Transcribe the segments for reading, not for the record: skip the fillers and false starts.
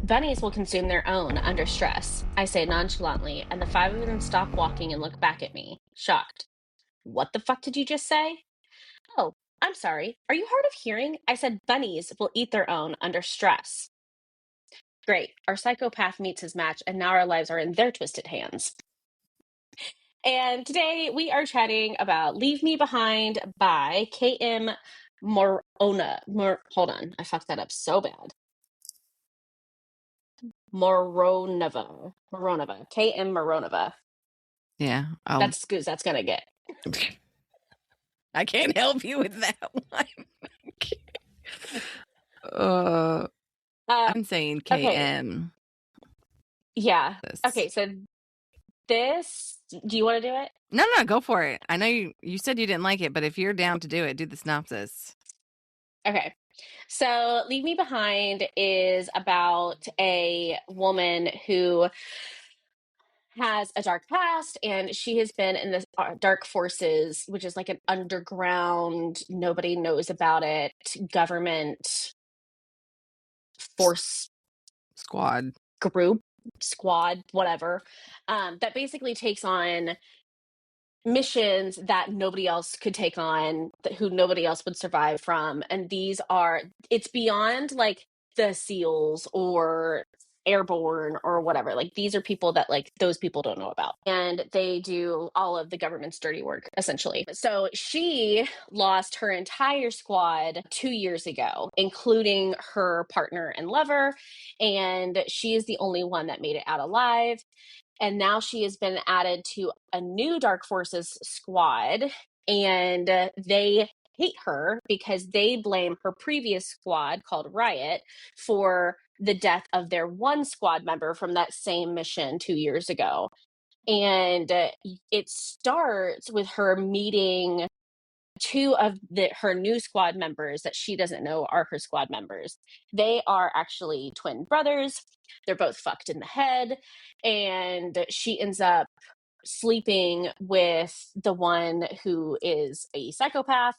Bunnies will consume their own under stress, I say nonchalantly, and the five of them stop walking and look back at me, shocked. What the fuck did you just say? Oh, I'm sorry. Are you hard of hearing? I said bunnies will eat their own under stress. Great. Our psychopath meets his match, and now our lives are in their twisted hands. And today we are chatting about Leave Me Behind by KM Hold on. I fucked that up so bad. Moronova. KM Moronova. Yeah. That's good. That's going to get. I can't help you with that one. I'm saying KM. Okay. Yeah. Okay, so this, do you want to do it? No, go for it. I know you said you didn't like it, but if you're down to do it, do the synopsis. Okay. So Leave Me Behind is about a woman who has a dark past, and she has been in the dark forces, which is like an underground, nobody knows about it, government force Squad, whatever, that basically takes on missions that nobody else could take on, who nobody else would survive from. And it's beyond like the SEALs or airborne or whatever. Like, these are people that like those people don't know about, and they do all of the government's dirty work essentially. So she lost her entire squad 2 years ago, including her partner and lover, and she is the only one that made it out alive. And now she has been added to a new Dark Forces squad, and they hate her because they blame her previous squad called Riot for the death of their one squad member from that same mission 2 years ago. And it starts with her meeting two of her new squad members that she doesn't know are her squad members. They are actually twin brothers. They're both fucked in the head, and she ends up sleeping with the one who is a psychopath,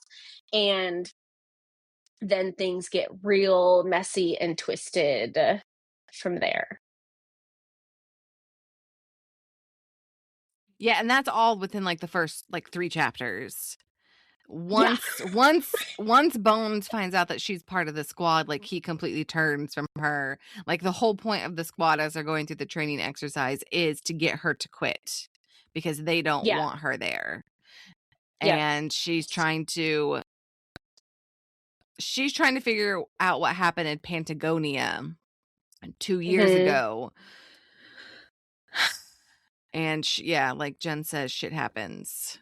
and then things get real messy and twisted from there. Yeah, and that's all within like the first like 3 chapters. Once Bones finds out that she's part of the squad, like he completely turns from her. Like the whole point of the squad as they're going through the training exercise is to get her to quit because they don't want her there. And she's trying to figure out what happened in Patagonia 2 years ago. And like Jen says, shit happens.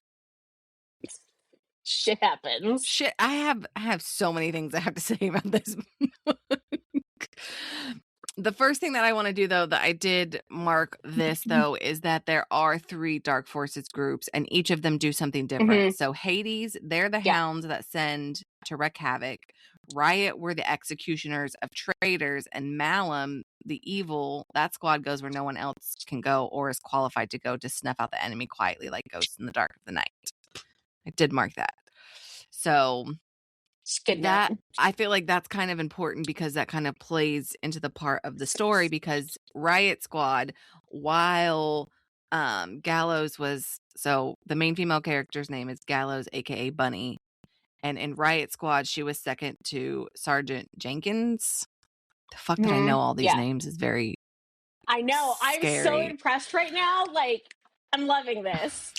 I have so many things I have to say about this book. The first thing that I want to do, though, that I did mark this, though, is that there are 3 Dark Forces groups, and each of them do something different. So Hades, they're the hounds that send to wreak havoc. Riot were the executioners of traitors, and Malum, the evil, that squad goes where no one else can go or is qualified to go to snuff out the enemy quietly like ghosts in the dark of the night. I did mark that. So that I feel like that's kind of important because that kind of plays into the part of the story, because Riot Squad, while Gallows was, so the main female character's name is Gallows, aka Bunny, and in Riot Squad she was second to Sergeant Jenkins. The fuck that I know all these names is very I know. scary. I'm so impressed right now. Like, I'm loving this.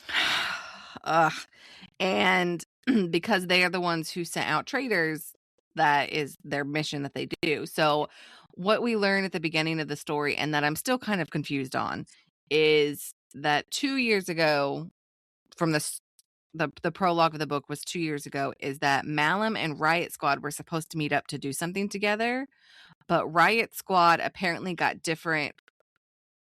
And because they are the ones who sent out traitors, that is their mission that they do. So what we learn at the beginning of the story, and that I'm still kind of confused on, is that 2 years ago, from the prologue of the book was 2 years ago, is that Malum and Riot Squad were supposed to meet up to do something together, but Riot Squad apparently got different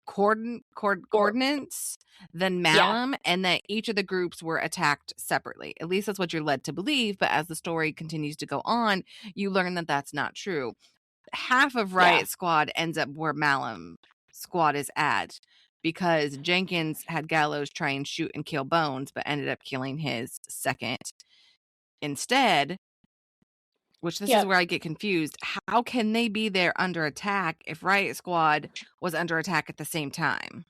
coordinates than Malum, and that each of the groups were attacked separately. At least that's what you're led to believe, but as the story continues to go on, you learn that that's not true. Half of Riot Squad ends up where Malum Squad is at, because Jenkins had Gallows try and shoot and kill Bones, but ended up killing his second instead. which this is where I get confused. How can they be there under attack if Riot Squad was under attack at the same time?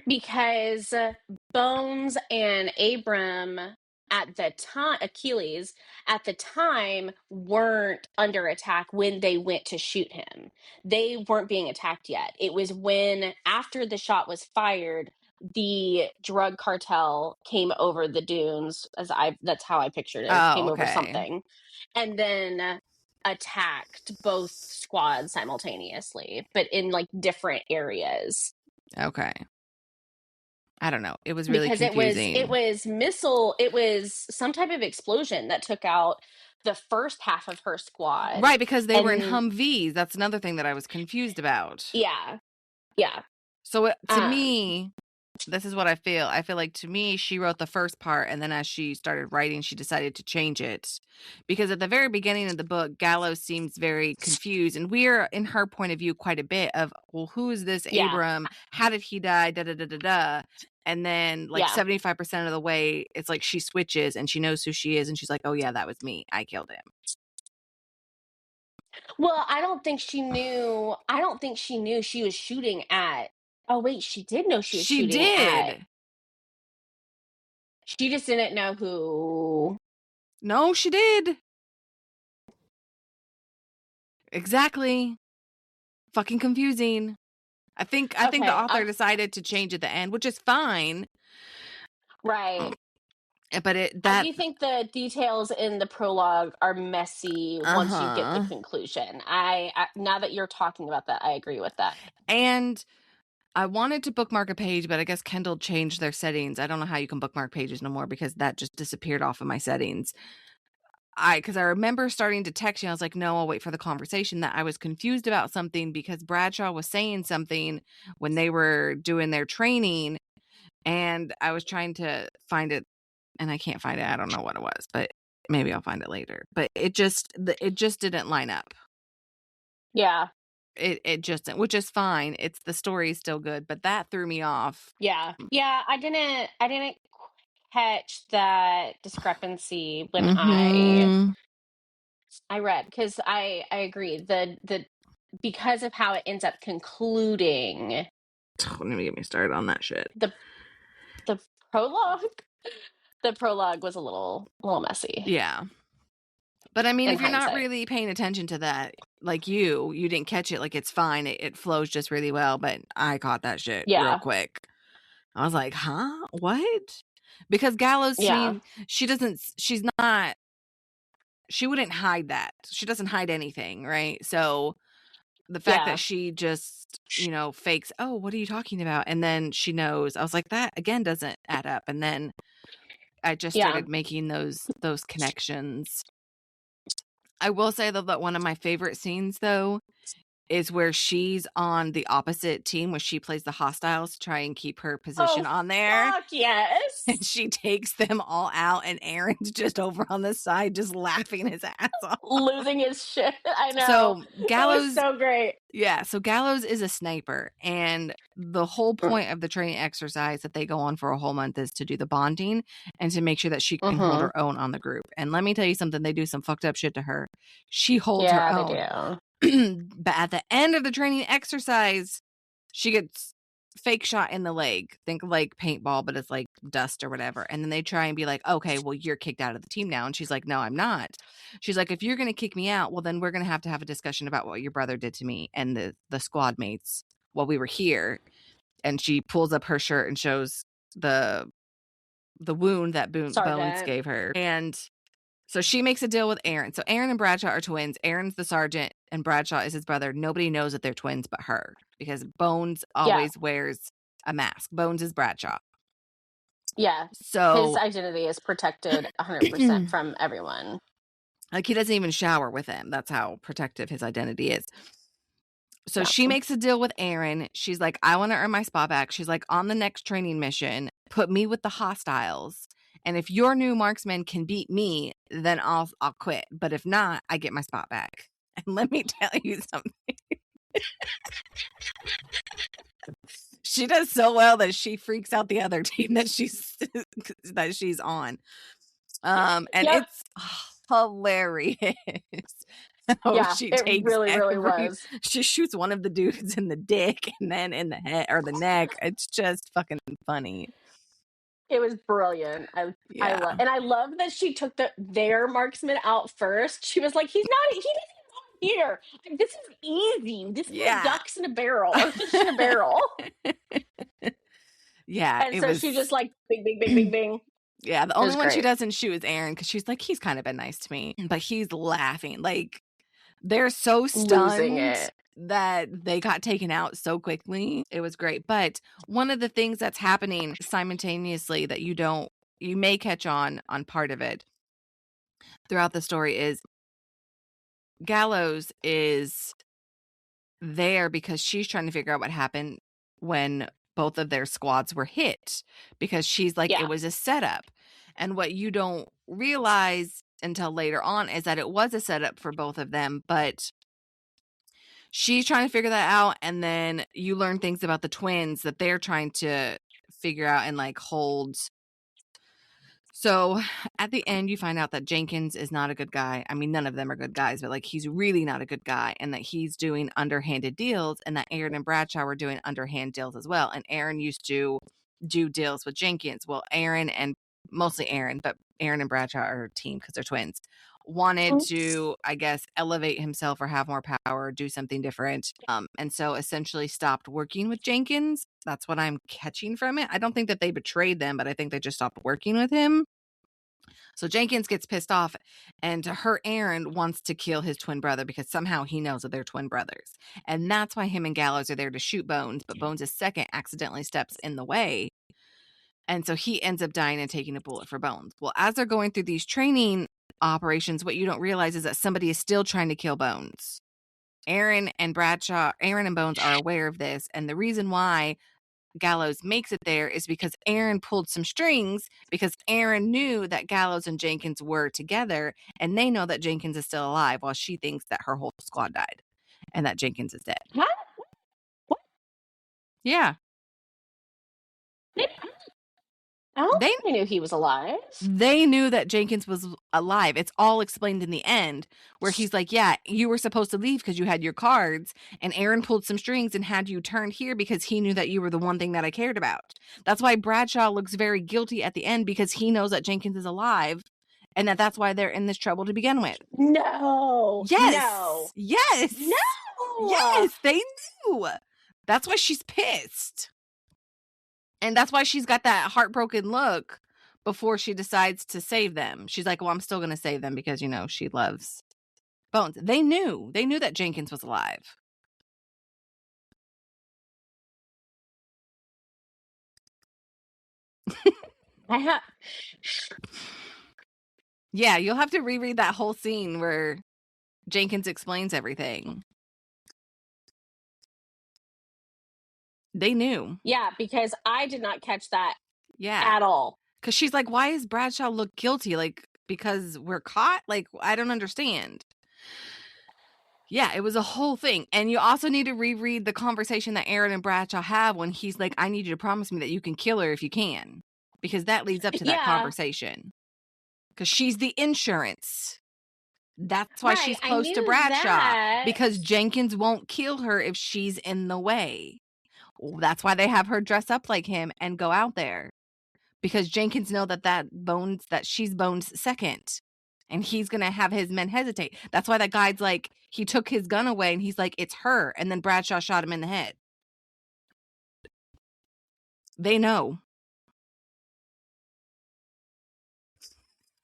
Because Bones and Abram at the time, Achilles at the time, weren't under attack when they went to shoot him. They weren't being attacked yet. It was when, after the shot was fired, the drug cartel came over the dunes, that's how I pictured it, or came over something, and then attacked both squads simultaneously, but in like different areas. Okay. I don't know. It was really Because confusing. it was some type of explosion that took out the first half of her squad. Right, because they were in Humvees. That's another thing that I was confused about. Yeah. So to me, this is what I feel. I feel like, to me, she wrote the first part, and then as she started writing, she decided to change it. Because at the very beginning of the book, Gallows seems very confused, and we're in her point of view quite a bit of, well, who is this Abram? How did he die? Da da da da da. And then, like, 75% of the way, it's like she switches and she knows who she is, and she's like, oh yeah, that was me. I killed him. Well, I don't think she knew she was shooting at. Oh wait, she did know she was shooting at. She just didn't know who. No, she did. Exactly. Fucking confusing. I think the author decided to change at the end, which is fine. Right. But I do think the details in the prologue are messy once you get the conclusion. I now that you're talking about that, I agree with that. And I wanted to bookmark a page, but I guess Kindle changed their settings. I don't know how you can bookmark pages no more because that just disappeared off of my settings. Because I remember starting to text you. I was like, no, I'll wait for the conversation, that I was confused about something because Bradshaw was saying something when they were doing their training, and I was trying to find it, and I can't find it. I don't know what it was, but maybe I'll find it later. But it just didn't line up. Yeah. It just, which is fine. It's, the story is still good, but that threw me off. Yeah. I didn't catch that discrepancy when I read, because I agree, the because of how it ends up concluding. Don't even get me started on that shit. The prologue was a little messy. Yeah. But I mean, if you're not really paying attention to that, like you didn't catch it, like, it's fine. It flows just really well, but I caught that shit real quick. I was like, huh? What? Because Gallows, she wouldn't hide that. She doesn't hide anything, right? So the fact that she just, fakes, oh, what are you talking about? And then she knows. I was like, that again doesn't add up. And then I just started making those connections. I will say, though, that one of my favorite scenes, though, is where she's on the opposite team, where she plays the hostiles to try and keep her position on there. Fuck yes. And she takes them all out, and Aaron's just over on the side, just laughing his ass off. Losing his shit. I know. So Gallows, was so great. Yeah, so Gallows is a sniper, and the whole point of the training exercise that they go on for a whole month is to do the bonding and to make sure that she can hold her own on the group. And let me tell you something, they do some fucked up shit to her. She holds her own. They do. But at the end of the training exercise, she gets fake shot in the leg. Think like paintball, but it's like dust or whatever. And then they try and be like, okay, well, you're kicked out of the team now. And she's like, no, I'm not. She's like, if you're going to kick me out, well, then we're going to have a discussion about what your brother did to me and the squad mates while we were here. And she pulls up her shirt and shows the wound that Bones gave her. And so she makes a deal with Aaron. So Aaron and Bradshaw are twins. Aaron's the sergeant and Bradshaw is his brother. Nobody knows that they're twins but her, because Bones always wears a mask. Bones is Bradshaw. Yeah. So his identity is protected 100% from everyone. Like, he doesn't even shower with him. That's how protective his identity is. So she makes a deal with Aaron. She's like, I want to earn my spot back. She's like, on the next training mission, put me with the hostiles. And if your new marksman can beat me, then I'll quit. But if not, I get my spot back. And let me tell you something. She does so well that she freaks out the other team that she's on. And it's hilarious. She it takes really was. She shoots one of the dudes in the dick and then in the head or the neck. It's just fucking funny. It was brilliant. I love that she took their marksman out first. She was like, he doesn't belong here. This is easy. This is like ducks in a barrel or fish in a barrel. Yeah, And so she just like bing, bing, bing, bing, bing. Yeah, the only one she doesn't shoot is Aaron because she's like, he's kind of been nice to me, but he's laughing. Like, they're so stunned that they got taken out so quickly. It was great. But one of the things that's happening simultaneously that you may catch on part of it throughout the story is Gallows is there because she's trying to figure out what happened when both of their squads were hit, because she's like, it was a setup. And what you don't realize until later on is that it was a setup for both of them, but she's trying to figure that out. And then you learn things about the twins that they're trying to figure out and like hold. So at the end, you find out that Jenkins is not a good guy. I mean, none of them are good guys, but like, he's really not a good guy, and that he's doing underhanded deals, and that Aaron and Bradshaw were doing underhand deals as well. And Aaron used to do deals with Jenkins. Well, mostly Aaron, but Aaron and Bradshaw are a team because they're twins, wanted to, I guess, elevate himself or have more power, do something different. And so essentially stopped working with Jenkins. That's what I'm catching from it. I don't think that they betrayed them, but I think they just stopped working with him. So Jenkins gets pissed off, and her Aaron wants to kill his twin brother because somehow he knows that they're twin brothers. And that's why him and Gallows are there to shoot Bones, but Bones' second accidentally steps in the way. And so he ends up dying and taking a bullet for Bones. Well, as they're going through these training operations, what you don't realize is that somebody is still trying to kill Bones. Aaron and Bones are aware of this. And the reason why Gallows makes it there is because Aaron pulled some strings, because Aaron knew that Gallows and Jenkins were together, and they know that Jenkins is still alive while she thinks that her whole squad died and that Jenkins is dead. What? Yeah. They knew he was alive. They knew that Jenkins was alive. It's all explained in the end, where he's like, yeah, you were supposed to leave because you had your cards, and Aaron pulled some strings and had you turned here because he knew that you were the one thing that I cared about. That's why Bradshaw looks very guilty at the end, because he knows that Jenkins is alive, and that's why they're in this trouble to begin with. No. Yes. No. Yes. No. Yes, they knew. That's why she's pissed. And that's why she's got that heartbroken look before she decides to save them. She's like, well, I'm still going to save them because, she loves Bones. They knew that Jenkins was alive. Yeah, you'll have to reread that whole scene where Jenkins explains everything. They knew. Yeah, because I did not catch that at all. Because she's like, why does Bradshaw look guilty? Like, because we're caught? Like, I don't understand. Yeah, it was a whole thing. And you also need to reread the conversation that Aaron and Bradshaw have when he's like, I need you to promise me that you can kill her if you can. Because that leads up to that conversation. Because she's the insurance. That's why she's close to Bradshaw. Because Jenkins won't kill her if she's in the way. That's why they have her dress up like him and go out there. Because Jenkins know that she's Bones' second. And he's going to have his men hesitate. That's why that guy's like, he took his gun away and he's like, it's her. And then Bradshaw shot him in the head. They know.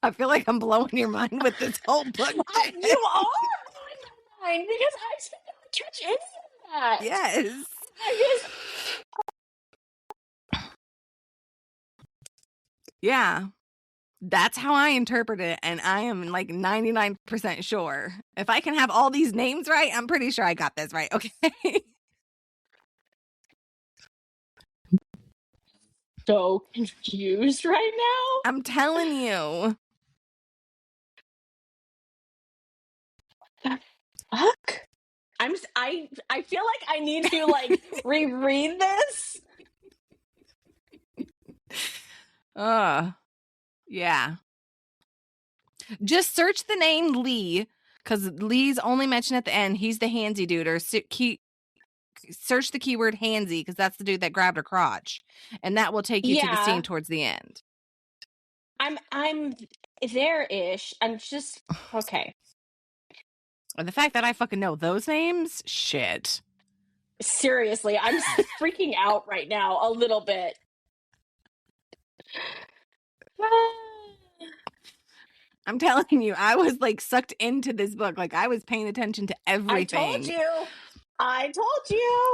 I feel like I'm blowing your mind with this whole book. You are blowing my mind because I did not catch any of that. Yes. Yeah. That's how I interpret it, and I am like 99% sure. If I can have all these names right, I'm pretty sure I got this right, okay? So confused right now. I'm telling you. Fuck. I feel like I need to like reread this. Yeah. Just search the name Lee, because Lee's only mentioned at the end. He's the handsy dude, or search the keyword handsy, because that's the dude that grabbed her crotch, and that will take you to the scene towards the end. I'm there-ish. I'm just okay. And the fact that I fucking know those names, shit. Seriously, I'm freaking out right now a little bit. I'm telling you, I was like sucked into this book. Like I was paying attention to everything. I told you.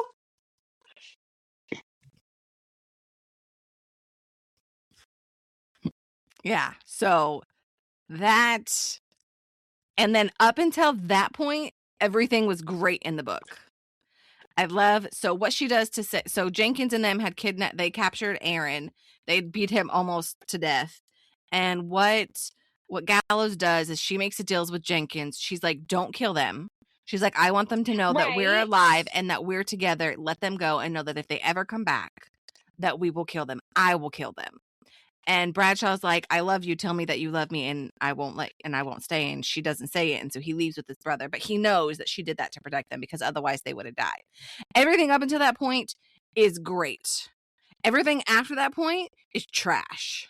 Yeah. So that, and then up until that point, everything was great in the book. I love, so what she does to say, so Jenkins and them had kidnapped, they captured Aaron. They beat him almost to death. And what Gallows does is she makes a deals with Jenkins. She's like, don't kill them. She's like, I want them to know that we're alive and that we're together. Let them go and know that if they ever come back, that we will kill them. I will kill them. And Bradshaw's like, I love you. Tell me that you love me and I won't stay. And she doesn't say it. And so he leaves with his brother. But he knows that she did that to protect them because otherwise they would have died. Everything up until that point is great. Everything after that point is trash.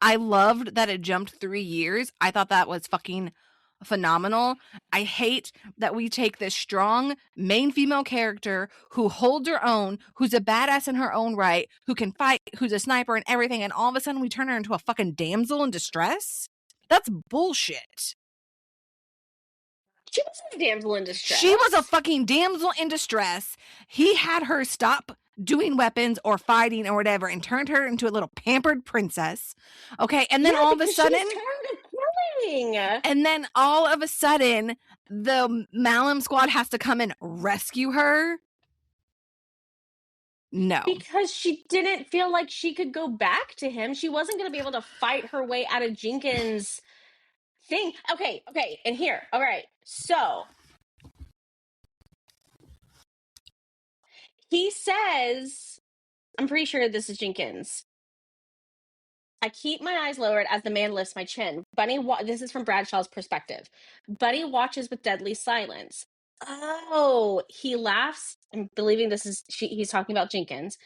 I loved that it jumped 3 years. I thought that was fucking phenomenal. I hate that we take this strong main female character who holds her own, who's a badass in her own right, who can fight, who's a sniper and everything, and all of a sudden we turn her into a fucking damsel in distress? That's bullshit. She wasn't a damsel in distress. She was a fucking damsel in distress. He had her stop doing weapons or fighting or whatever and turned her into a little pampered princess. Okay, and then all of a sudden, she was tired of killing. And then all of a sudden, the Malum squad has to come and rescue her. No. Because she didn't feel like she could go back to him. She wasn't going to be able to fight her way out of Jenkins' thing. Okay. And here, all right. So he says, I'm pretty sure this is Jenkins. I keep my eyes lowered as the man lifts my chin. Bunny, this is from Bradshaw's perspective. Bunny watches with deadly silence. Oh, he laughs. I'm believing he's talking about Jenkins.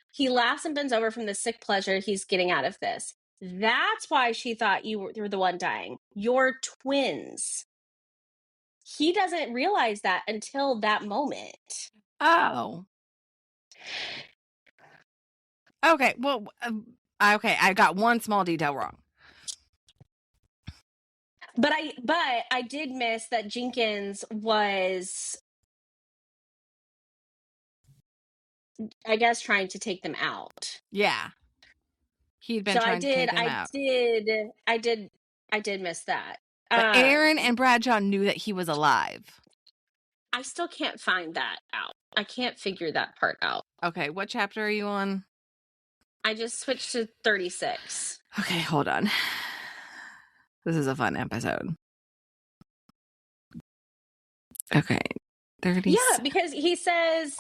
He laughs and bends over from the sick pleasure he's getting out of this. That's why she thought you were the one dying. You're twins. He doesn't realize that until that moment. Oh. Okay, well, I got one small detail wrong. But I did miss that Jenkins was, I guess, trying to take them out. Yeah. He'd been trying to take them out. I did miss that. But Aaron and Bradshaw knew that he was alive. I still can't find that out. I can't figure that part out. Okay, what chapter are you on? I just switched to 36. Okay, hold on. This is a fun episode. Okay, 30. Yeah, because he says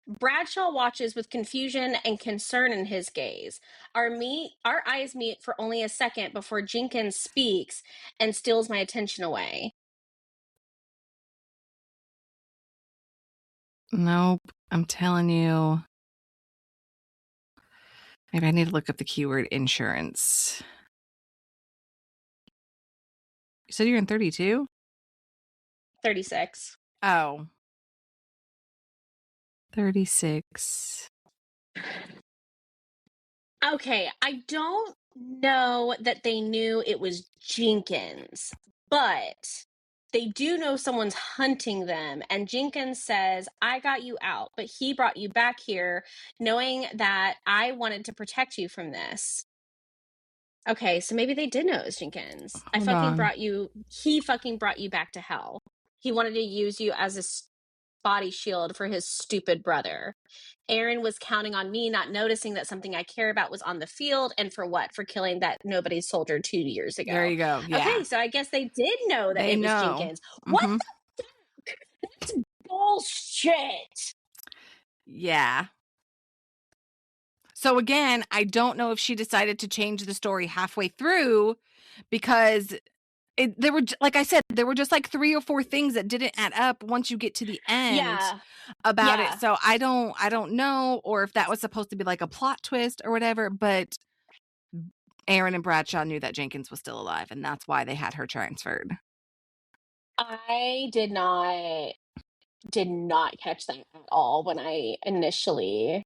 Bradshaw watches with confusion and concern in his gaze. Our eyes meet for only a second before Jenkins speaks and steals my attention away. Nope, I'm telling you. Maybe I need to look up the keyword insurance. You said you're in 32? 36. Oh. 36. Okay, I don't know that they knew it was Jenkins, but they do know someone's hunting them. And Jenkins says, I got you out, but he brought you back here knowing that I wanted to protect you from this. Okay, so maybe they did know it was Jenkins. He fucking brought you back to hell. He wanted to use you as a body shield for his stupid brother. Aaron was counting on me not noticing that something I care about was on the field, and for what? For killing that nobody soldier 2 years ago. There you go. Yeah. Okay, so I guess they did know that it was Jenkins. Mm-hmm. What the fuck? That's bullshit. Yeah. So again, I don't know if she decided to change the story halfway through because there were, like I said, there were just like 3 or 4 things that didn't add up once you get to the end about it. So I don't know, or if that was supposed to be like a plot twist or whatever, but Aaron and Bradshaw knew that Jenkins was still alive, and that's why they had her transferred. I did not catch that at all when I initially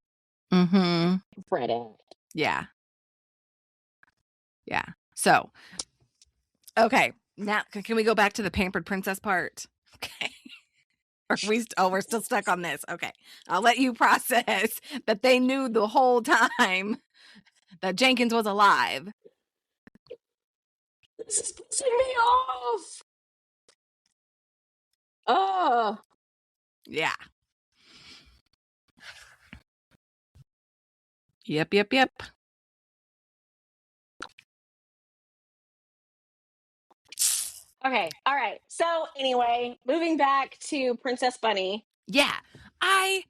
read it. Yeah. Yeah. So, okay. Now, can we go back to the pampered princess part? Okay. We're still stuck on this. Okay. I'll let you process that they knew the whole time that Jenkins was alive. This is pissing me off. Oh. Yeah. Yep. Okay. All right. So anyway, moving back to Princess Bunny. Yeah. I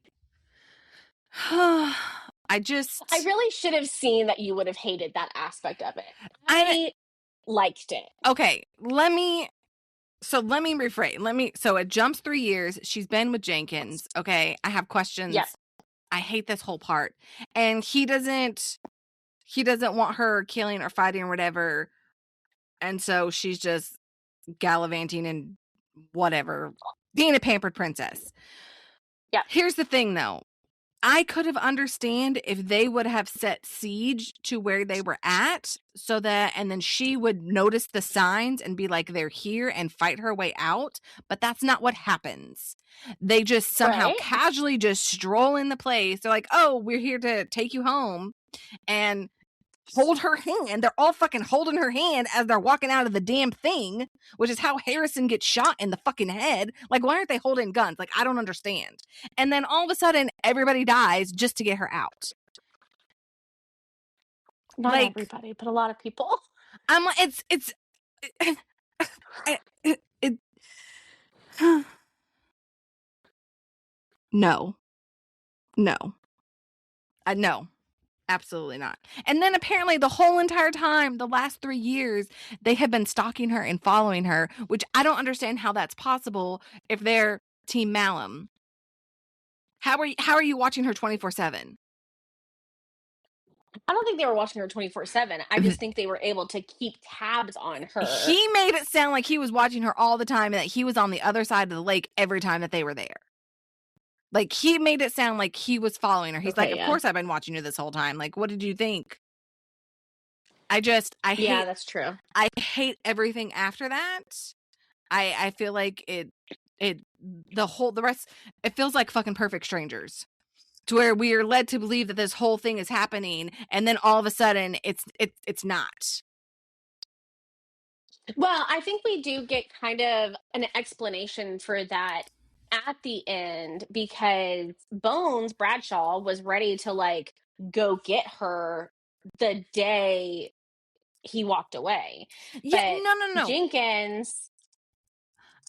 really should have seen that you would have hated that aspect of it. I liked it. Okay. Let me rephrase. So it jumps 3 years. She's been with Jenkins. Okay. I have questions. Yep. I hate this whole part. And he doesn't want her killing or fighting or whatever. And so she's just gallivanting and whatever, being a pampered princess. Yeah. Here's the thing though. I could have understand if they would have set siege to where they were at and then she would notice the signs and be like, they're here and fight her way out. But that's not what happens. They just somehow casually just stroll in the place. They're like, oh, we're here to take you home and hold her hand. They're all fucking holding her hand as they're walking out of the damn thing, which is how Harrison gets shot in the fucking head. Like, why aren't they holding guns? Like, I don't understand. And then all of a sudden, everybody dies just to get her out. Not like, everybody, but a lot of people. I'm like, no. No. Absolutely not. And then apparently the whole entire time, the last 3 years, they have been stalking her and following her, which I don't understand how that's possible if they're Team Malum. How are you watching her 24/7? I don't think they were watching her 24/7. I just think they were able to keep tabs on her. He made it sound like he was watching her all the time and that he was on the other side of the lake every time that they were there. Like, he made it sound like he was following her. He's like, of course I've been watching you this whole time. Like, what did you think? I hate... Yeah, that's true. I hate everything after that. I feel like it feels like fucking Perfect Strangers. To where we are led to believe that this whole thing is happening, and then all of a sudden it's not. Well, I think we do get kind of an explanation for that at the end, because Bones Bradshaw was ready to like go get her the day he walked away. Yeah, but no. Jenkins...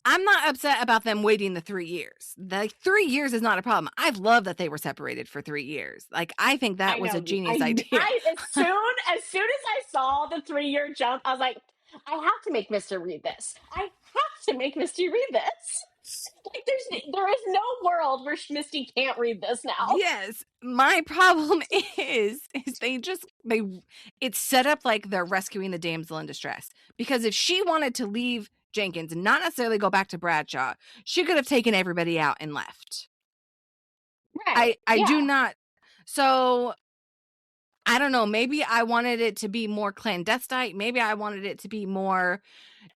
I'm not upset about them waiting the 3 years. Like, 3 years is not a problem. I've loved that they were separated for 3 years. Like, I think that was a genius idea. As soon as I saw the 3-year jump, I was like, I have to make Mistie read this. Like, there is no world where Mistie can't read this now. Yes. My problem is it's set up like they're rescuing the damsel in distress. Because if she wanted to leave Jenkins and not necessarily go back to Bradshaw, she could have taken everybody out and left. Right. I do not. So I don't know. Maybe I wanted it to be more clandestine. Maybe I wanted it to be more,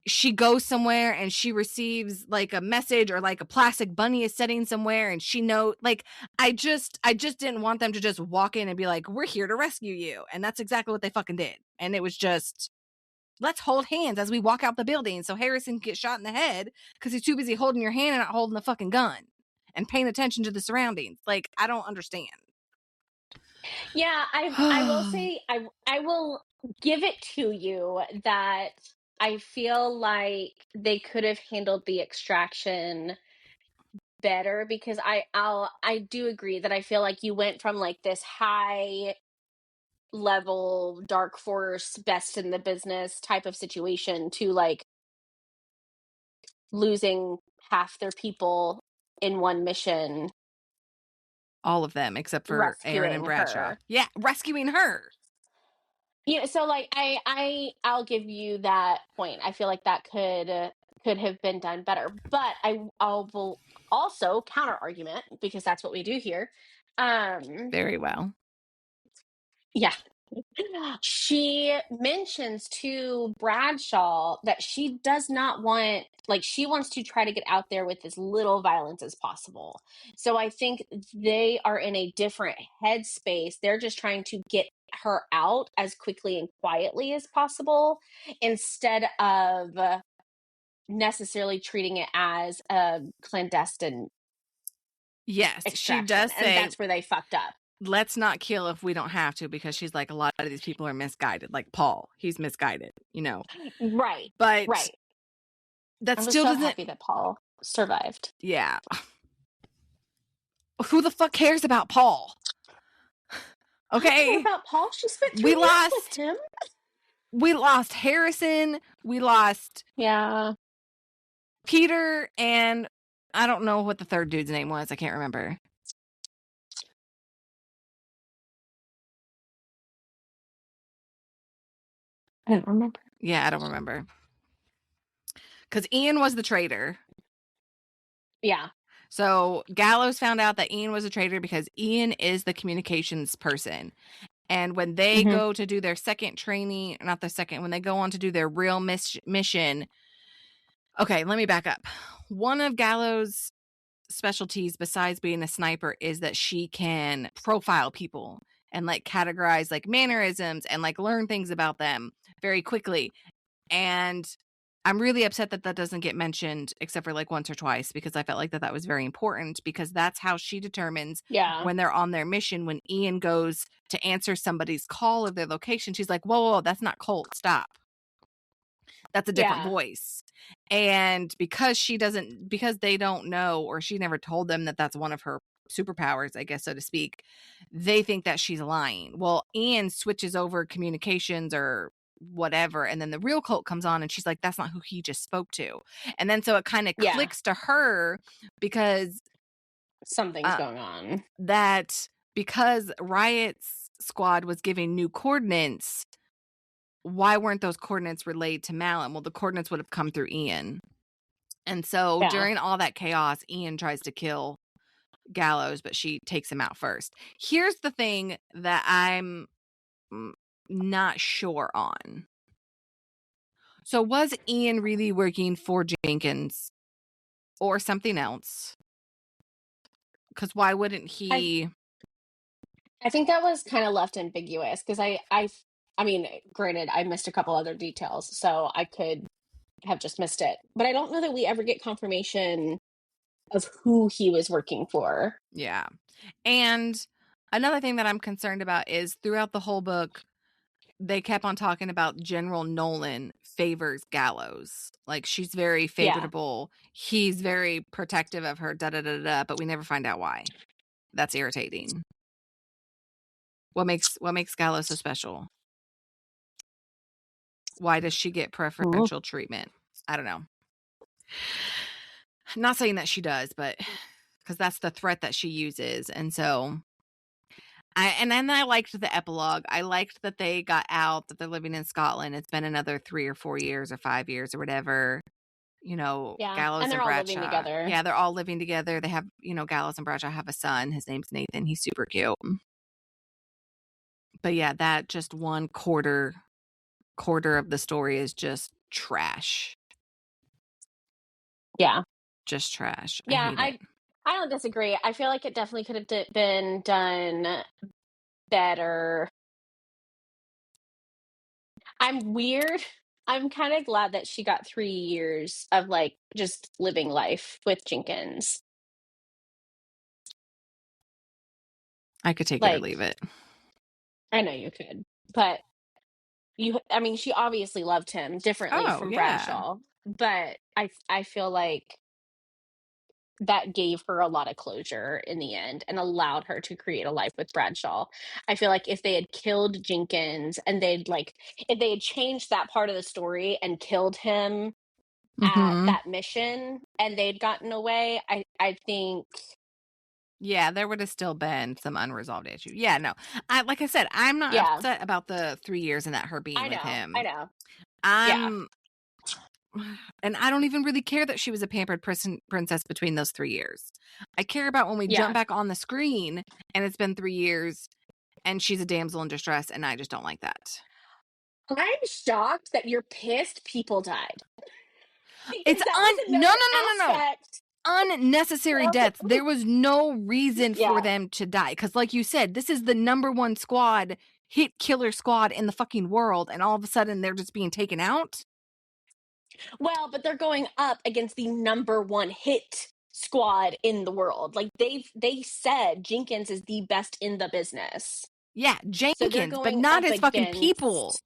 she goes somewhere and she receives like a message, or like a plastic bunny is sitting somewhere and she like, I just didn't want them to just walk in and be like, we're here to rescue you. And that's exactly what they fucking did. And it was just, let's hold hands as we walk out the building so Harrison can get shot in the head because he's too busy holding your hand and not holding the fucking gun and paying attention to the surroundings. Like, I don't understand. Yeah, I will say, I will give it to you that I feel like they could have handled the extraction better, because I do agree that I feel like you went from like this high level dark force best in the business type of situation to like losing half their people in one mission, All of them except for Aaron and rescuing Bradshaw. her. Yeah, rescuing her. Yeah, so like I'll give you that point. I feel like that could have been done better. But I will also counter argument, because that's what we do here. Very well. Yeah. She mentions to Bradshaw that she does not want, like, she wants to try to get out there with as little violence as possible. So I think they are in a different headspace. They're just trying to get her out as quickly and quietly as possible instead of necessarily treating it as a clandestine Yes, she extraction. does And say, that's where they fucked up. let's not kill if we don't have to, because she's like, a lot of these people are misguided. Like Paul, he's misguided, you know. Right. But Right. that I was still so doesn't. happy that Paul survived. Yeah. Who the fuck cares about Paul? I care Okay. about Paul. She spent 3 We years with lost him. Harrison. We lost Yeah. Peter, and I don't know what the third dude's name was. I can't remember. I don't remember. Yeah, I don't remember. Because Ian was the traitor. Yeah. So Gallows found out that Ian was a traitor because Ian is the communications person. And when they Mm-hmm. go to do their second training, not the second, when they go on to do their real mission. Okay, let me back up. One of Gallows' specialties, besides being a sniper, is that she can profile people and like categorize like mannerisms and like learn things about them very quickly. And I'm really upset that that doesn't get mentioned except for like once or twice, because I felt like that was very important, because that's how she determines Yeah. when they're on their mission. When Ian goes to answer somebody's call of their location, she's like, whoa, that's not Colt. Stop. That's a different Yeah. voice. And because they don't know, or she never told them that that's one of her superpowers, I guess, so to speak, they think that she's lying. Well, Ian switches over communications or whatever, and then the real Colt comes on and she's like, that's not who he just spoke to. And then so it kind of Yeah. clicks to her, because Something's going on. that because Riot's squad was giving new coordinates, why weren't those coordinates relayed to Malin? Well, the coordinates would have come through Ian. And so during all that chaos, Ian tries to kill Gallows, but she takes him out first. Here's the thing that I'm not sure on. So was Ian really working for Jenkins or something else? Because why wouldn't he? I think that was kind of left ambiguous, because I mean, granted, I missed a couple other details, so I could have just missed it. But I don't know that we ever get confirmation of who he was working for. Yeah. And another thing that I'm concerned about is throughout the whole book, they kept on talking about General Nolan favors Gallows. Like, she's very favorable. Yeah. He's very protective of her, but we never find out why. That's irritating. What makes Gallows so special? Why does she get preferential treatment? I don't know. Not saying that she does, but because that's the threat that she uses. And so I liked the epilogue. I liked that they got out, that they're living in Scotland. It's been another 3 or 4 years or 5 years or whatever. You know, Yeah. Gallows And they're and all living Bradshaw. together. Yeah, they're all living together. They have, Gallows and Bradshaw have a son. His name's Nathan. He's super cute. But yeah, that just one quarter of the story is just trash. Yeah. Just trash. Yeah, I hate it. I don't disagree. I feel like it definitely could have been done better. I'm weird. I'm kind of glad that she got 3 years of like just living life with Jenkins. I could take it or leave it. I know you could, but I mean, she obviously loved him differently from Bradshaw, but I feel like that gave her a lot of closure in the end and allowed her to create a life with Bradshaw. I feel like if they had killed Jenkins and if they had changed that part of the story and killed him at that mission and they'd gotten away, I think. Yeah, there would have still been some unresolved issue. Yeah, no. Like I said, I'm not upset about the 3 years and that her being with him. I know. And I don't even really care that she was a pampered princess between those 3 years. I care about when we jump back on the screen and it's been 3 years and she's a damsel in distress, and I just don't like that. I'm shocked that you're pissed people died. It's no. Unnecessary deaths. There was no reason for them to die. Because like you said, this is the #1 squad, hit killer squad in the fucking world, and all of a sudden they're just being taken out? Well, but they're going up against the #1 hit squad in the world. Like they said Jenkins is the best in the business. Yeah, Jenkins, but not his fucking people.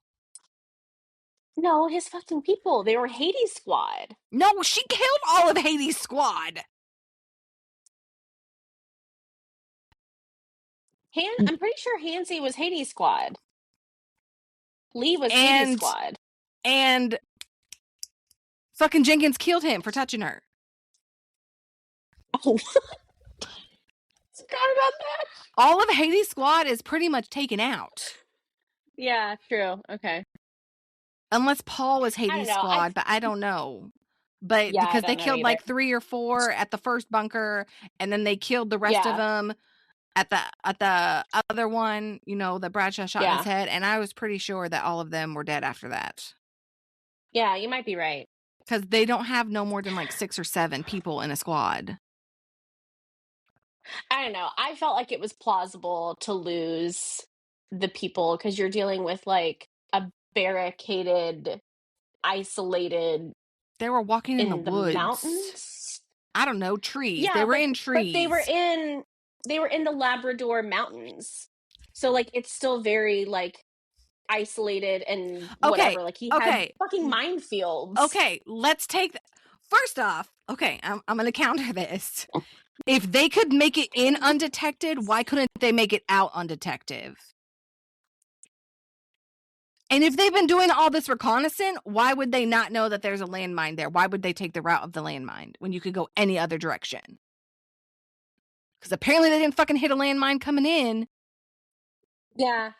No, his fucking people. They were Hades' squad. No, she killed all of Hades' squad. I'm pretty sure Hansi was Hades' squad. Lee was Hades' squad. And fucking Jenkins killed him for touching her. Oh. Forgot about that. All of Hades' squad is pretty much taken out. Yeah, true. Okay. Unless Paul was Hades' squad, but I don't know. But yeah, because they killed like 3 or 4 at the first bunker, and then they killed the rest of them at the other one, you know, that Bradshaw shot in his head, and I was pretty sure that all of them were dead after that. Yeah, you might be right. Because they don't have no more than like 6 or 7 people in a squad. I don't know. I felt like it was plausible to lose the people because you're dealing with like a barricaded, isolated. They were walking in the woods. Mountains. I don't know, trees. Yeah, they were in trees. But they were in the Labrador Mountains. So like it's still very like isolated and whatever. Like he had fucking minefields. Okay, let's take first off, okay, I'm gonna counter this. If they could make it in undetected, why couldn't they make it out undetected? And if they've been doing all this reconnaissance, why would they not know that there's a landmine there? Why would they take the route of the landmine when you could go any other direction? Because apparently they didn't fucking hit a landmine coming in. Yeah,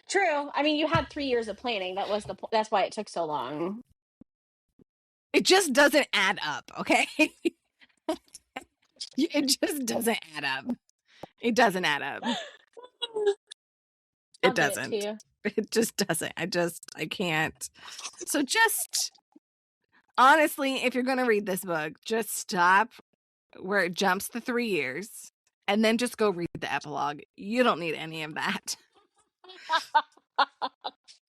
true. I mean, you had 3 years of planning. That's why it took so long. It just doesn't add up, okay? It just doesn't add up. It doesn't add up. It doesn't. It just doesn't. I can't. So just honestly, if you're going to read this book, just stop where it jumps the 3 years and then just go read the epilogue. You don't need any of that.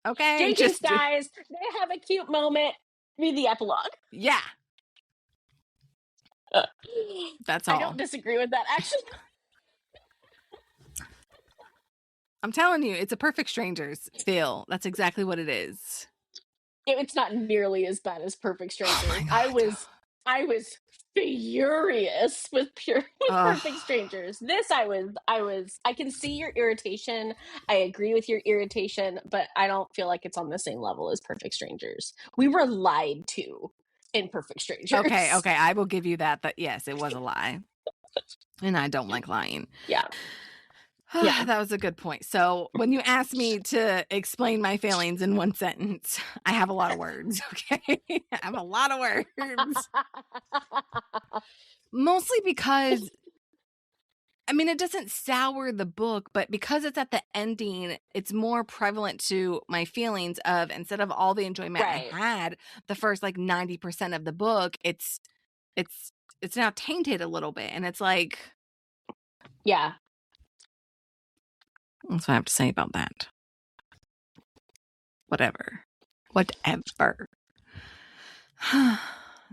Okay? Jenkins dies. They have a cute moment. Read the epilogue. Yeah. That's all. I don't disagree with that, actually. I'm telling you, it's a Perfect Strangers feel. That's exactly what it is. It's not nearly as bad as Perfect Strangers. Oh I was furious with Perfect Strangers. This I can see your irritation. I agree with your irritation, but I don't feel like it's on the same level as Perfect Strangers. We were lied to in Perfect Strangers. Okay, I will give you that. But yes, it was a lie. And I don't like lying. Yeah. Yeah, that was a good point. So when you ask me to explain my feelings in one sentence, I have a lot of words, okay? I have a lot of words. Mostly because, I mean, it doesn't sour the book, but because it's at the ending, it's more prevalent to my feelings of, instead of all the enjoyment I had the first like 90% of the book, it's now tainted a little bit. And it's like, yeah. That's what I have to say about that. Whatever.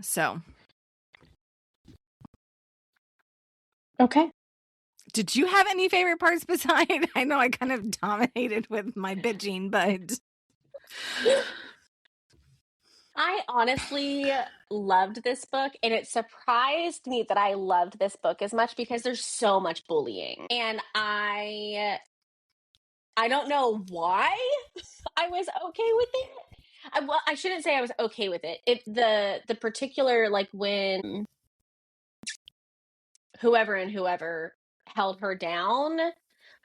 So. Okay. Did you have any favorite parts beside? I know I kind of dominated with my bitching, but. I honestly loved this book, and it surprised me that I loved this book as much because there's so much bullying. And I don't know why I was okay with it. Well, I shouldn't say I was okay with it. The particular, like, when whoever held her down,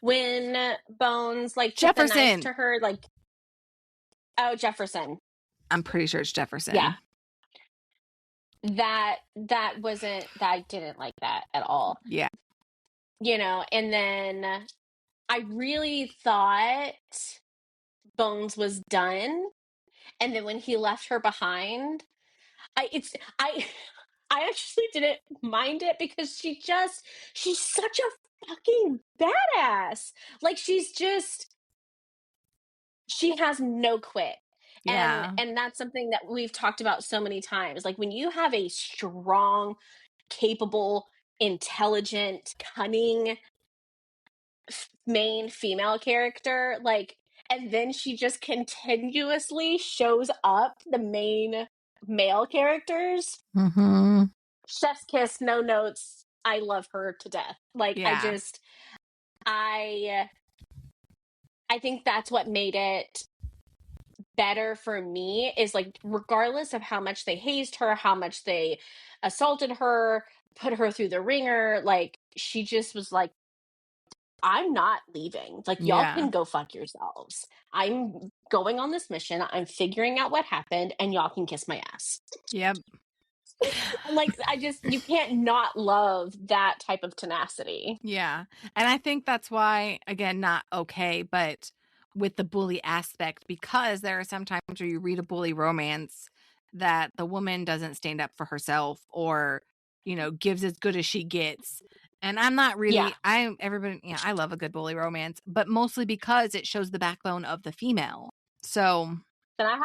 when Bones like took the knife Jefferson. to her, like, oh, Jefferson. I'm pretty sure it's Yeah. Jefferson. That wasn't, that I didn't like that at all. Yeah. And then I really thought Bones was done. And then when he left her behind, I it's I actually didn't mind it because she's such a fucking badass. Like, she has no quit. And Yeah. that's something that we've talked about so many times. Like, when you have a strong, capable, intelligent, cunning main female character, like, and then she just continuously shows up the main male characters. Mm-hmm. Chef's kiss, no notes. I love her to death. Like, Yeah. I think that's what made it better for me, is like, regardless of how much they hazed her, how much they assaulted her, put her through the ringer, like, she just was like, I'm not leaving. Like, y'all Yeah. can go fuck yourselves. I'm going on this mission. I'm figuring out what happened, and y'all can kiss my ass. Yep. And, like, you can't not love that type of tenacity. Yeah. And I think that's why, again, not okay, but with the bully aspect, because there are some times where you read a bully romance that the woman doesn't stand up for herself or, gives as good as she gets. And I'm not Yeah. really, I love a good bully romance, but mostly because it shows the backbone of the female. So. And I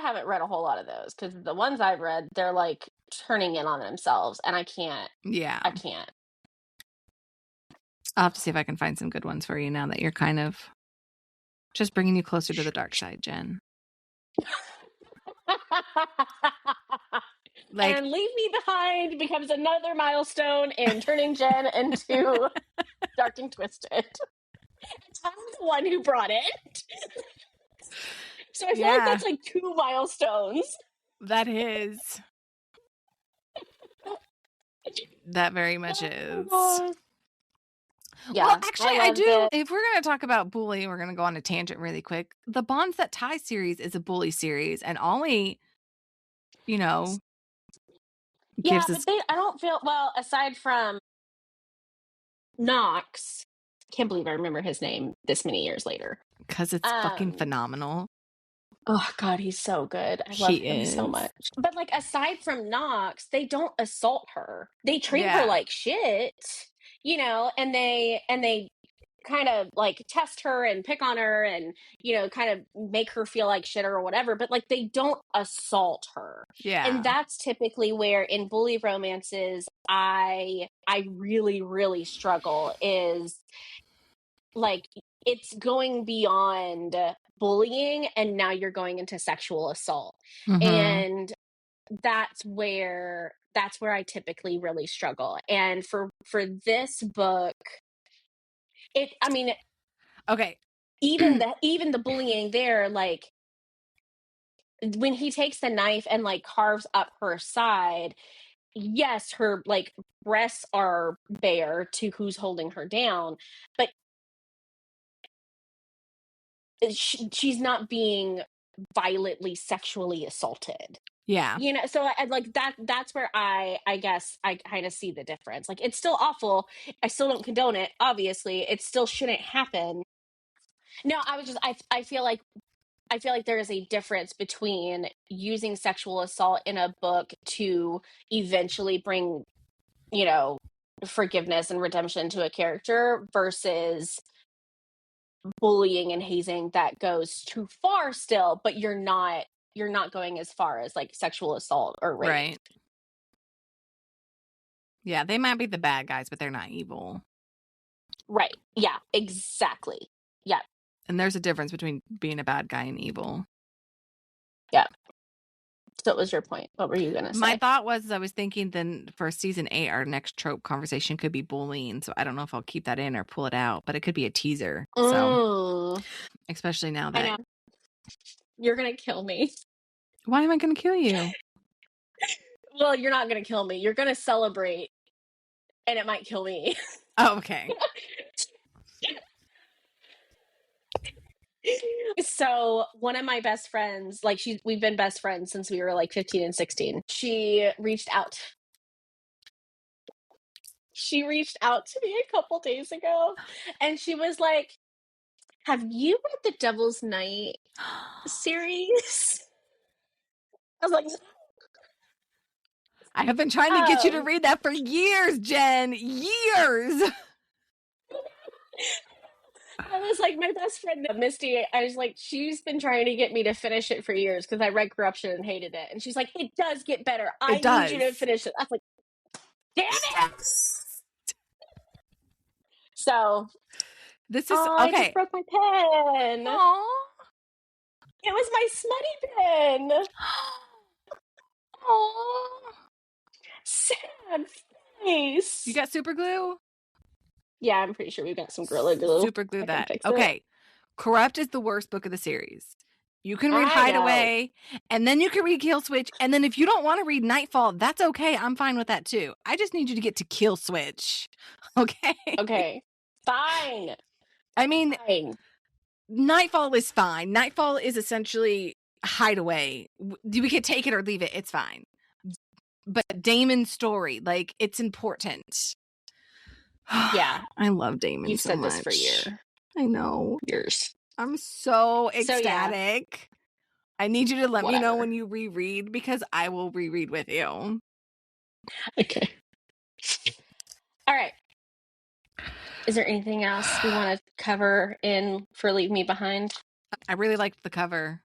haven't read a whole lot of those, because the ones I've read, they're like turning in on themselves, and I can't. Yeah. I can't. I'll have to see if I can find some good ones for you now that you're kind of just bringing you closer to the dark side, Jen. Like, And Leave Me Behind becomes another milestone in turning Jenn into Dark and Twisted. I'm the one who brought it. So I feel like yeah, that's like 2 milestones. that is. That very much is. Yeah, Well, actually, I I loved do. it. If we're going to talk about bully, we're going to go on a tangent really quick. The Bonds That Tie series is a bully series, and Ollie, Yeah, gives us. but I don't feel, well, aside from Knox, can't believe I remember his name this many years later. Because it's fucking phenomenal. Oh God, he's so good. I love He him so is. much. But, like, aside from Knox, they don't assault her. They treat her Yeah. like shit, and they kind of like test her and pick on her and, kind of make her feel like shit or whatever, but, like, they don't assault her. And Yeah. that's typically where, in bully romances, I really, really struggle, is like, it's going beyond bullying, and now you're going into sexual assault. Mm-hmm. And that's where I typically really struggle. And for this book, I mean, Okay. even the bullying there, like, when he takes the knife and, like, carves up her side, yes, her, like, breasts are bare to who's holding her down, but she's not being violently sexually assaulted. Yeah. So I like that's where I guess I kind of see the difference. Like, it's still awful. I still don't condone it. Obviously, it still shouldn't happen. No, I feel like there is a difference between using sexual assault in a book to eventually bring, you know, forgiveness and redemption to a character, versus bullying and hazing that goes too far still, but you're not going as far as, like, sexual assault or rape. Right. Yeah, they might be the bad guys, but they're not evil. Right. Yeah, exactly. Yeah. And there's a difference between being a bad guy and evil. Yeah. So what was your point? What were you going to say? My thought was, I was thinking then for season 8, our next trope conversation could be bullying. So I don't know if I'll keep that in or pull it out, but it could be a teaser. So especially now that. I know. You're going to kill me. Why am I going to kill you? Well, you're not going to kill me. You're going to celebrate, and it might kill me. Oh, okay. So one of my best friends, like we've been best friends since we were like 15 and 16. She reached out. She reached out to me a couple days ago, and she was like, "Have you read the Devil's Night series?" I was like, I have been trying to get you to read that for years, Jen. Years. I was like, my best friend, Mistie, I was like, she's been trying to get me to finish it for years because I read Corruption and hated it. And she's like, it does get better. I need you to finish it. I was like, damn it. So, this is okay. I just broke my pen. Aww. It was my smutty pen. Aww. Sad face. You got super glue? Yeah, I'm pretty sure we've got some Gorilla Glue. Super glue that. Okay. Corrupt is the worst book of the series. You can read Hideaway, and then you can read Kill Switch, and then if you don't want to read Nightfall, that's okay. I'm fine with that too. I just need you to get to Kill Switch. Okay? Okay. Fine. I mean, fine. Nightfall is fine. Nightfall is essentially Hideaway. We could take it or leave it. It's fine. But Damon's story, like, it's important. Yeah. I love Damon. You've so said much. this for years. I know. Years. I'm so ecstatic. So, yeah. I need you to let me know when you reread because I will reread with you. Okay. All right. Is there anything else we want to cover in for Leave Me Behind? I really liked the cover.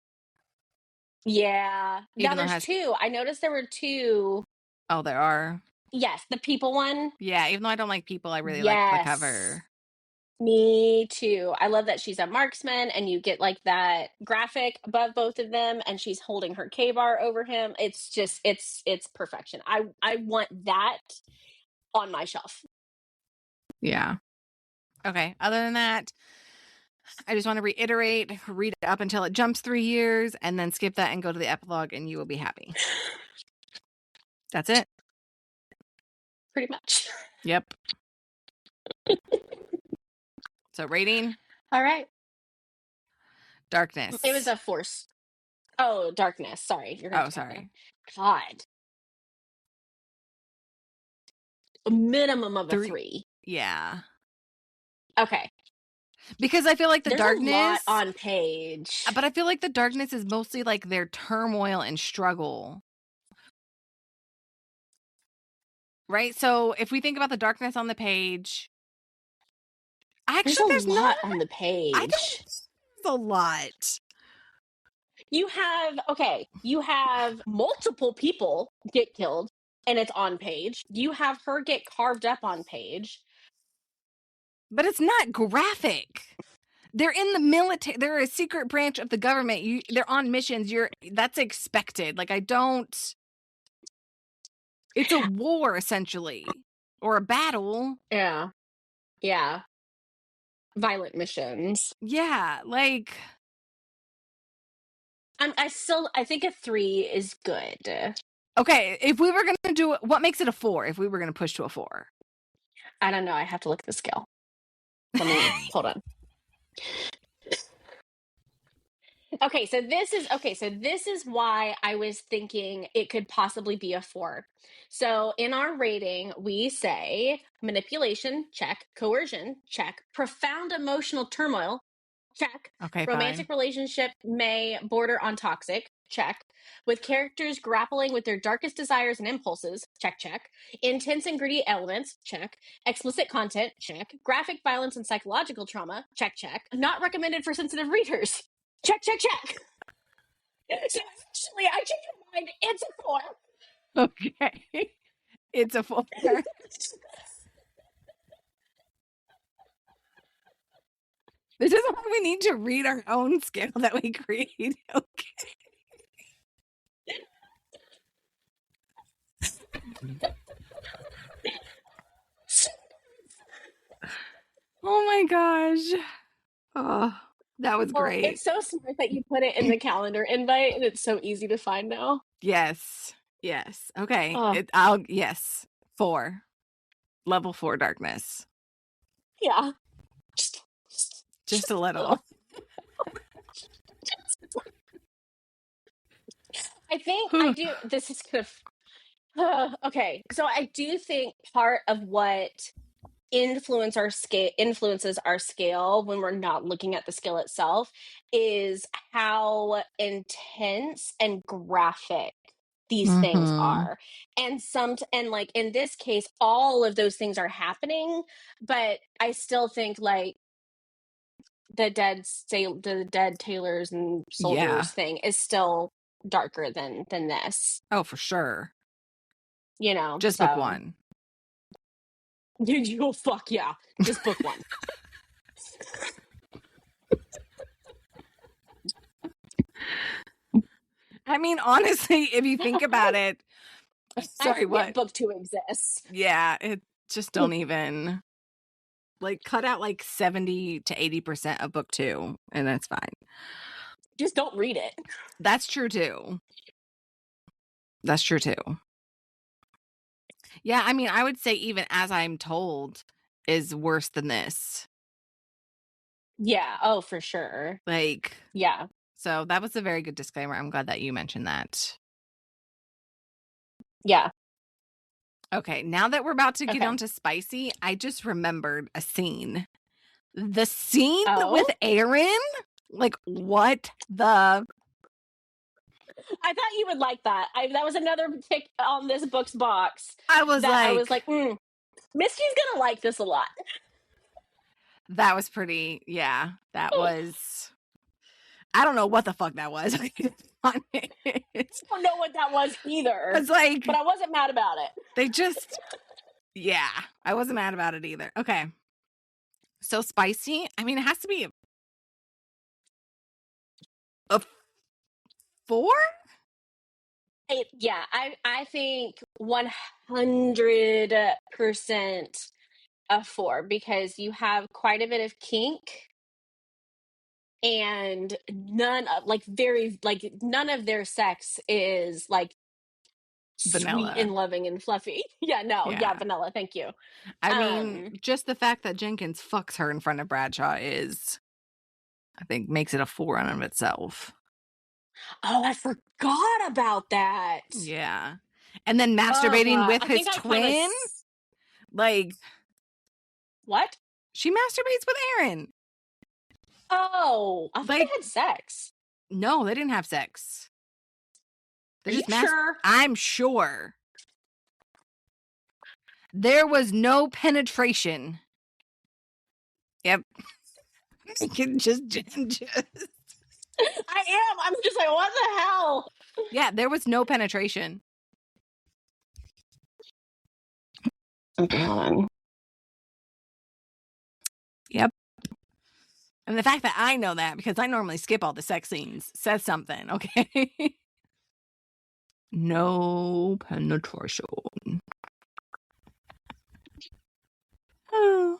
Yeah. Now there's 2. I noticed there were 2. Oh, there are. Yes, the people one. Yeah, even though I don't like people, I really like the cover. Me too. I love that she's a marksman and you get like that graphic above both of them and she's holding her K-bar over him. It's just it's perfection. I want that on my shelf. Yeah. Okay. Other than that, I just want to reiterate, read it up until it jumps 3 years and then skip that and go to the epilogue and you will be happy. That's it. Pretty much. Yep. So rating? All right. Darkness. It was a force. Oh, darkness. Sorry. Sorry. God. A minimum of a 3. Yeah. Okay. Because I feel like the darkness a lot on page. But I feel like the darkness is mostly like their turmoil and struggle. Right? So if we think about the darkness on the page, actually there's a lot on the page. There's a lot. You have multiple people get killed and it's on page. You have her get carved up on page. But it's not graphic. They're in the military. They're a secret branch of the government. They're on missions. That's expected. Like, it's a war essentially, or a battle. Yeah. Yeah. Violent missions. Yeah. Like, I think a 3 is good. Okay. If we were going to do it, what makes it a 4? If we were going to push to a 4? I don't know. I have to look at the scale. Let me hold on. Okay, so this is why I was thinking it could possibly be a 4. So in our rating, we say manipulation, check, coercion, check, profound emotional turmoil, check. Okay, romantic relationship may border on toxic, check. With characters grappling with their darkest desires and impulses, check, check. Intense and gritty elements, check. Explicit content, check. Graphic violence and psychological trauma, check, check. Not recommended for sensitive readers. Check, check, check. So actually, I changed my mind. It's a 4. Okay. It's a 4. This is why we need to read our own scale that we create. Okay. Oh my gosh. Oh, that was Well, great. it's so smart that you put it in the calendar invite, and it's so easy to find now. Yes. Yes. Okay. Oh, Yes. 4. Level 4 darkness. yeah. Just a little. I think I do. This is kind of okay. So I do think part of what influences our scale when we're not looking at the skill itself is how intense and graphic these things Mm-hmm. are. And like in this case, all of those things are happening, but I still think like the dead tailors and Yeah. soldiers thing is still darker than this, Oh, for sure. you know. Just book So 1. you fuck yeah, just book one. I mean, honestly, if you think about it, I sorry, forget what? book two exists. Yeah, it just don't even like cut out like 70 to 80% of book 2 and that's fine. Just don't read it. That's true too. That's true too. Yeah, I mean, I would say even As I'm Told is worse than this. Yeah. Oh, for sure. Like, Yeah. so that was a very good disclaimer. I'm glad that you mentioned that. Yeah. Okay, now that we're about to get Okay. on to spicy, I just remembered a scene. The scene with Oh, Aaron? Like, what the? I thought you would like that. That was another pick on this book's box I was that I was like, like, Mistie's gonna like this a lot. that was pretty, yeah, that was, I don't know what the fuck that was. I don't know what that was either. It's like, but I wasn't mad about it. they just, yeah, I wasn't mad about it either. Okay. So spicy, I mean, it has to be a 4? Yeah, I think 100% a 4 because you have quite a bit of kink and none of none of their sex is like sweet Vanilla. and loving and fluffy. Yeah, no, yeah, Yeah. vanilla, thank you. I mean, just the fact that Jenkins fucks her in front of Bradshaw is, I think, makes it a 4 on of itself. Oh, I forgot about that. Yeah. And then Oh masturbating god, with I his think I kind of twin? Like, what? she masturbates with Aaron. Oh, I thought they Like, had sex. no, they didn't have sex. They Are you just sure? I'm sure. There was no penetration. Yep. I can just. I am. I'm just like, what the hell? Yeah, there was no penetration. Okay, hold on. Yep. And the fact that I know that, because I normally skip all the sex scenes, says something, okay? No penetration. Oh.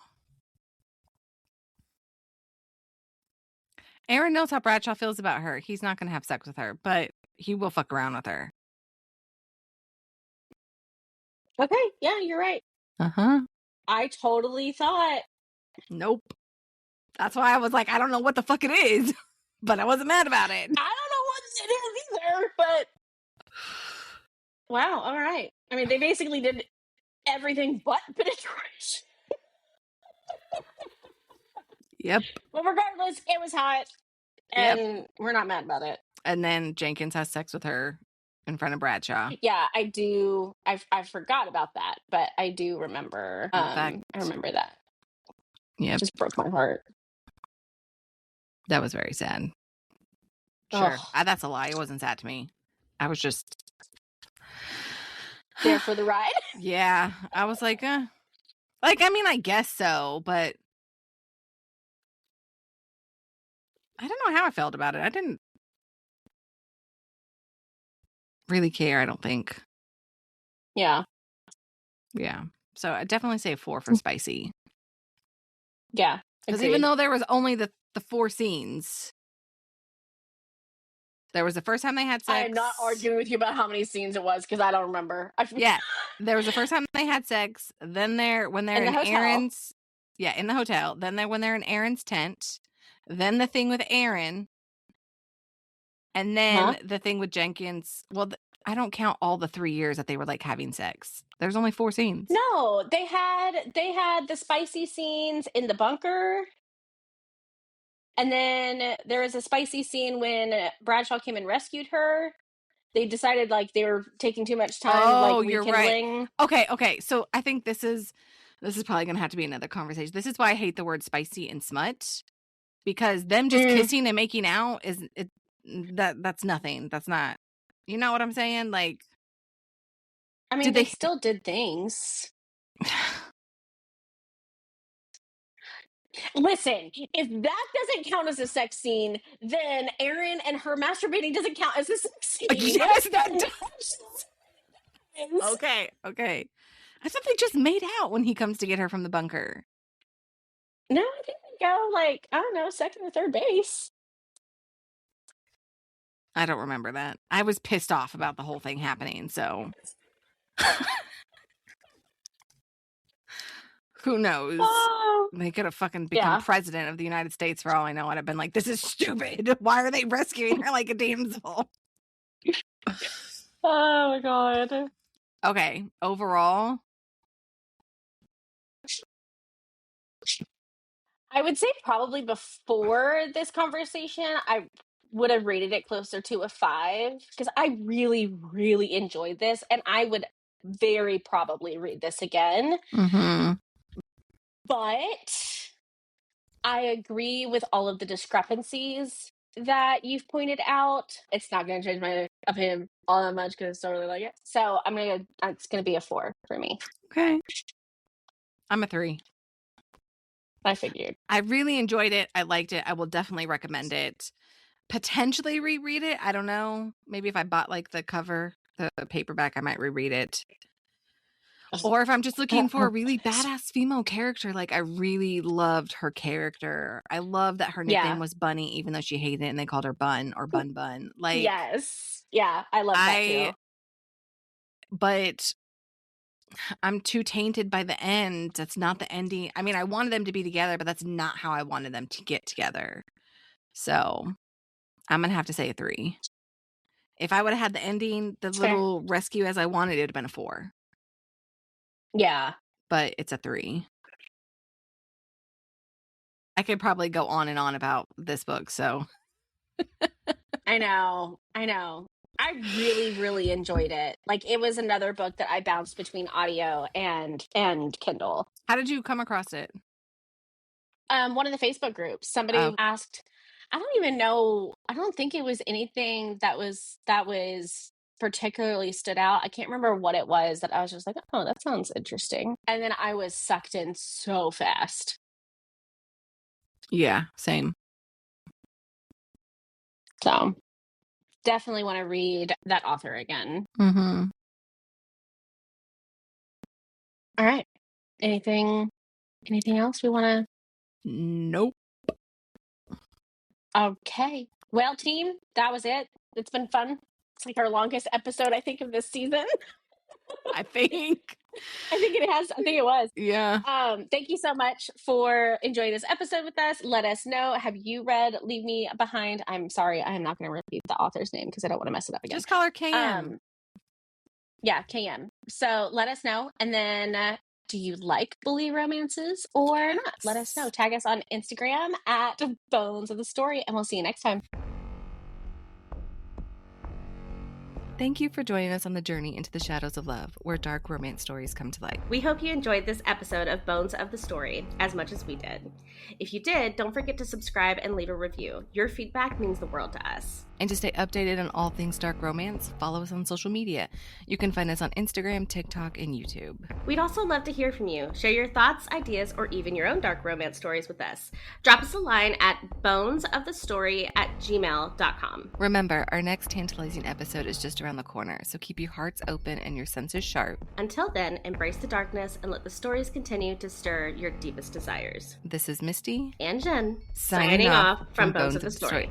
Aaron knows how Bradshaw feels about her. He's not going to have sex with her, but he will fuck around with her. Okay, yeah, you're right. Uh-huh. I totally thought. Nope. That's why I was like, I don't know what the fuck it is, but I wasn't mad about it. I don't know what it is either, but wow, all right. I mean, they basically did everything but penetration. Yep. But regardless, it was hot, and we're not mad about it. And then Jenkins has sex with her in front of Bradshaw. Yeah, I do. I forgot about that, but I do remember. The fact, I remember that. Yep. It just broke my heart. That was very sad. Sure. That's a lie. It wasn't sad to me. I was just there for the ride. Yeah. I was like, I mean, I guess so, but I don't know how I felt about it. I didn't really care, I don't think. Yeah. Yeah. So I definitely say a 4 for spicy. Yeah. Because even though there was only the 4 scenes, there was the first time they had sex. I am not arguing with you about how many scenes it was because I don't remember. Yeah. There was the first time they had sex. Then when they're in Aaron's. Yeah, in the hotel. Then when they're in Aaron's tent. Then the thing with Aaron. And then the thing with Jenkins. Well, I don't count all the 3 years that they were like having sex. There's only 4 scenes. No, they had the spicy scenes in the bunker. And then there was a spicy scene when Bradshaw came and rescued her. They decided like they were taking too much time, like rekindling. You're right. Okay. So I think this is probably gonna have to be another conversation. This is why I hate the word spicy and smut, because them just kissing and making out that's nothing. That's not. You know what I'm saying? Like, I mean, they still did things. Listen, if that doesn't count as a sex scene, then Aaron and her masturbating doesn't count as a sex scene. Yes, that does. Okay. I thought they just made out when he comes to get her from the bunker. No, I think they go like, I don't know, second or third base. I don't remember that. I was pissed off about the whole thing happening, so who knows? They could have fucking become president of the United States for all I know, and I've been like, this is stupid. Why are they rescuing her like a damsel? Oh my god. Okay, overall, I would say probably before this conversation, I would have rated it closer to a 5 because I really, really enjoyed this, and I would very probably read this again. Mm-hmm. But I agree with all of the discrepancies that you've pointed out. It's not going to change my opinion all that much because I still really like it. So it's going to be a 4 for me. Okay. I'm a 3. I figured. I really enjoyed it. I liked it. I will definitely recommend it. Potentially reread it. I don't know. Maybe if I bought like the cover, the paperback, I might reread it. Or if I'm just looking for a really badass female character, like I really loved her character. I love that her nickname was Bunny, even though she hated it and they called her Bun or Bun Bun. Like, yes. Yeah, I love that too. But I'm too tainted by the end. That's not the ending. I mean, I wanted them to be together, but that's not how I wanted them to get together. So I'm going to have to say a 3. If I would have had the ending, the little rescue as I wanted, it would have been a 4. Yeah. But it's a 3. I could probably go on and on about this book, so. I know. I really, really enjoyed it. Like, it was another book that I bounced between audio and Kindle. How did you come across it? One of the Facebook groups. Somebody asked, I don't even know. I don't think it was anything that was particularly stood out. I can't remember what it was that I was just like, oh, that sounds interesting. And then I was sucked in so fast. Yeah, same. So definitely want to read that author again. Mm-hmm. All right. Anything else we want to? Nope. Okay. Well, team, that was it. It's been fun. It's like our longest episode, I think, of this season. I think it was. Yeah. Thank you so much for enjoying this episode with us. Let us know. Have you read Leave Me Behind? I'm sorry, I am not going to repeat the author's name because I don't want to mess it up again. Just call her KM. Yeah, KM. So let us know. And then do you like bully romances or not? Let us know. Tag us on Instagram at Bones of the Story, and we'll see you next time. Thank you for joining us on the journey into the shadows of love, where dark romance stories come to light. We hope you enjoyed this episode of Bones of the Story as much as we did. If you did, don't forget to subscribe and leave a review. Your feedback means the world to us. And to stay updated on all things dark romance, follow us on social media. You can find us on Instagram, TikTok, and YouTube. We'd also love to hear from you. Share your thoughts, ideas, or even your own dark romance stories with us. Drop us a line at bonesofthestory@gmail.com. Remember, our next tantalizing episode is just around around the corner, so keep your hearts open and your senses sharp. Until then, embrace the darkness and let the stories continue to stir your deepest desires. This is Misty and Jenn signing off from Bones of the Story.